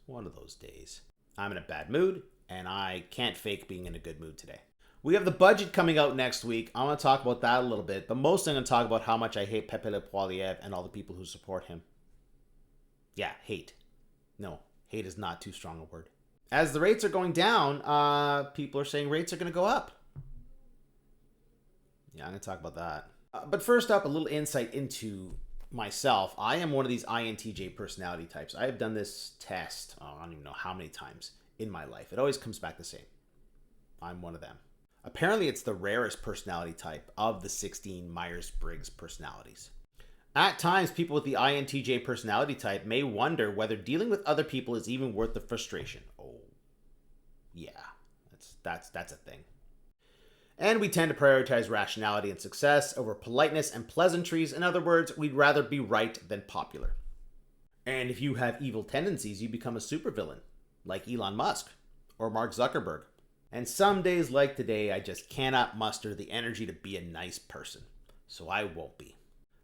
One of those days. I'm in a bad mood, and I can't fake being in a good mood today. We have the budget coming out next week. I want to talk about that a little bit, but mostly I'm going to talk about how much I hate Pepe Le Poilievre and all the people who support him. Yeah, hate. No, hate is not too strong a word. As the rates are going down, people are saying rates are going to go up. Yeah, I'm going to talk about that. But first up, a little insight into myself. I am one of these INTJ personality types. I have done this test, I don't even know how many times in my life. It always comes back the same. I'm one of them. Apparently, it's the rarest personality type of the 16 Myers-Briggs personalities. At times, people with the INTJ personality type may wonder whether dealing with other people is even worth the frustration. Oh, yeah, that's a thing. And we tend to prioritize rationality and success over politeness and pleasantries. In other words, we'd rather be right than popular. And if you have evil tendencies, you become a supervillain, like Elon Musk or Mark Zuckerberg. And some days like today, I just cannot muster the energy to be a nice person. So I won't be.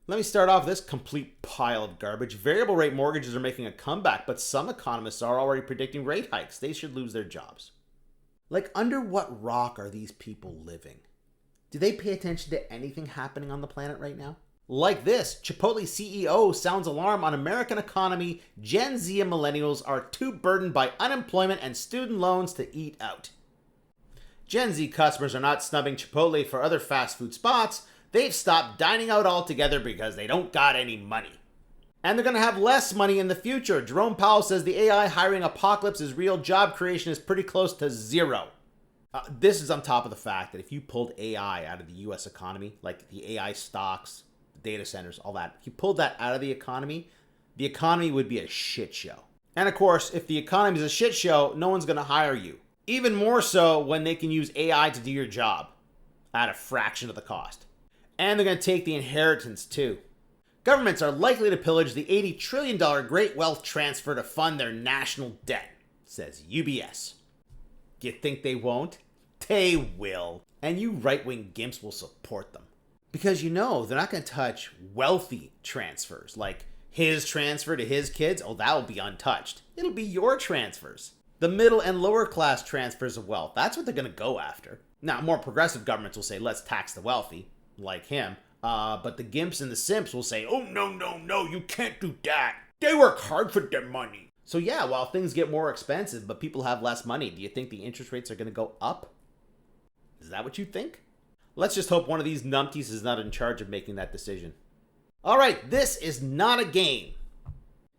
Let me start off this complete pile of garbage. Variable rate mortgages are making a comeback, but some economists are already predicting rate hikes. They should lose their jobs. Like, under what rock are these people living? Do they pay attention to anything happening on the planet right now? Like this, Chipotle CEO sounds alarm on American economy. Gen Z and millennials are too burdened by unemployment and student loans to eat out. Gen Z customers are not snubbing Chipotle for other fast food spots. They've stopped dining out altogether because they don't got any money. And they're going to have less money in the future. Jerome Powell says the AI hiring apocalypse is real. Job creation is pretty close to zero. This is on top of the fact that if you pulled AI out of the U.S. economy, like the AI stocks, data centers, all that, if you pulled that out of the economy would be a shit show. And of course, if the economy is a shit show, no one's going to hire you. Even more so when they can use AI to do your job at a fraction of the cost. And they're going to take the inheritance too. Governments are likely to pillage the $80 trillion Great Wealth Transfer to fund their national debt, says UBS. You think they won't? They will. And you right-wing gimps will support them. Because you know they're not going to touch wealthy transfers, like his transfer to his kids. Oh, that will be untouched. It'll be your transfers. The middle and lower class transfers of wealth. That's what they're going to go after. Now, more progressive governments will say, let's tax the wealthy, like him. But the gimps and the simps will say, oh, no, you can't do that. They work hard for their money. So yeah, while things get more expensive, but people have less money, do you think the interest rates are going to go up? Is that what you think? Let's just hope one of these numpties is not in charge of making that decision. All right, this is not a game.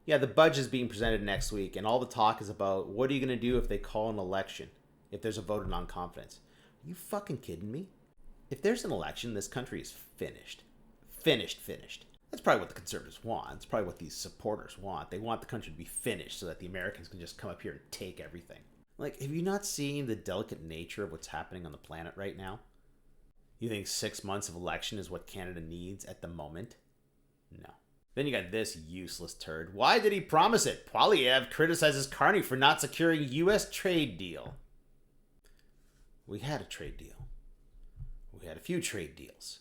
Yeah, the budget is being presented next week, and all the talk is about what are you going to do if they call an election, if there's a vote of non-confidence. Are you fucking kidding me? If there's an election, this country is finished. Finished. That's probably what the conservatives want. It's probably what these supporters want. They want the country to be finished so that the Americans can just come up here and take everything. Like, have you not seen the delicate nature of what's happening on the planet right now? You think 6 months of election is what Canada needs at the moment? No. Then you got this useless turd. Why did he promise it? Poilievre criticizes Carney for not securing U.S. trade deal. We had a trade deal. We had a few trade deals.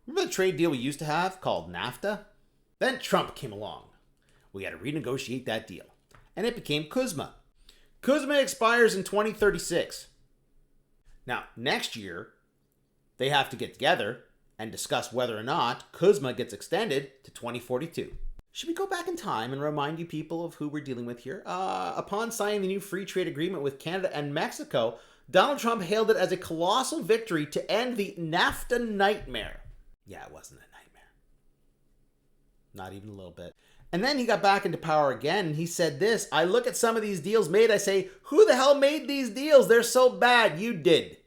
Remember the trade deal we used to have called NAFTA? Then Trump came along. We had to renegotiate that deal. And it became CUSMA. CUSMA expires in 2036. Now, next year, they have to get together and discuss whether or not CUSMA gets extended to 2042. Should we go back in time and remind you people of who we're dealing with here? Upon signing the new free trade agreement with Canada and Mexico, Donald Trump hailed it as a colossal victory to end the NAFTA nightmare. Yeah, it wasn't a nightmare. Not even a little bit. And then he got back into power again, and he said this, I look at some of these deals made, I say, who the hell made these deals? They're so bad. You did.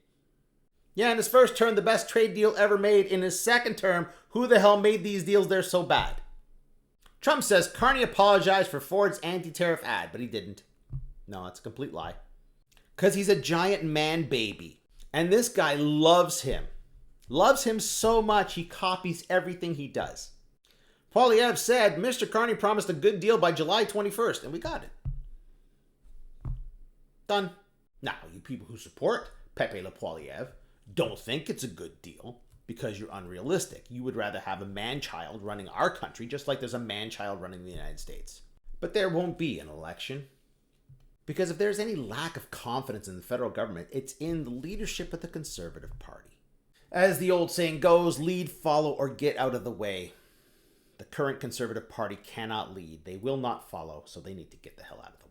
Yeah, in his first term, the best trade deal ever made. In his second term, who the hell made these deals? They're so bad. Trump says Carney apologized for Ford's anti-tariff ad, but he didn't. No, that's a complete lie. Because he's a giant man baby. And this guy loves him. Loves him so much, he copies everything he does. Poilievre said, Mr. Carney promised a good deal by July 21st, and we got it. Done. Now, you people who support Pepe Le Poilievre don't think it's a good deal because you're unrealistic. You would rather have a man-child running our country just like there's a man-child running the United States. But there won't be an election. Because if there's any lack of confidence in the federal government, it's in the leadership of the Conservative Party. As the old saying goes, lead, follow, or get out of the way. The current Conservative Party cannot lead. They will not follow, so they need to get the hell out of the way.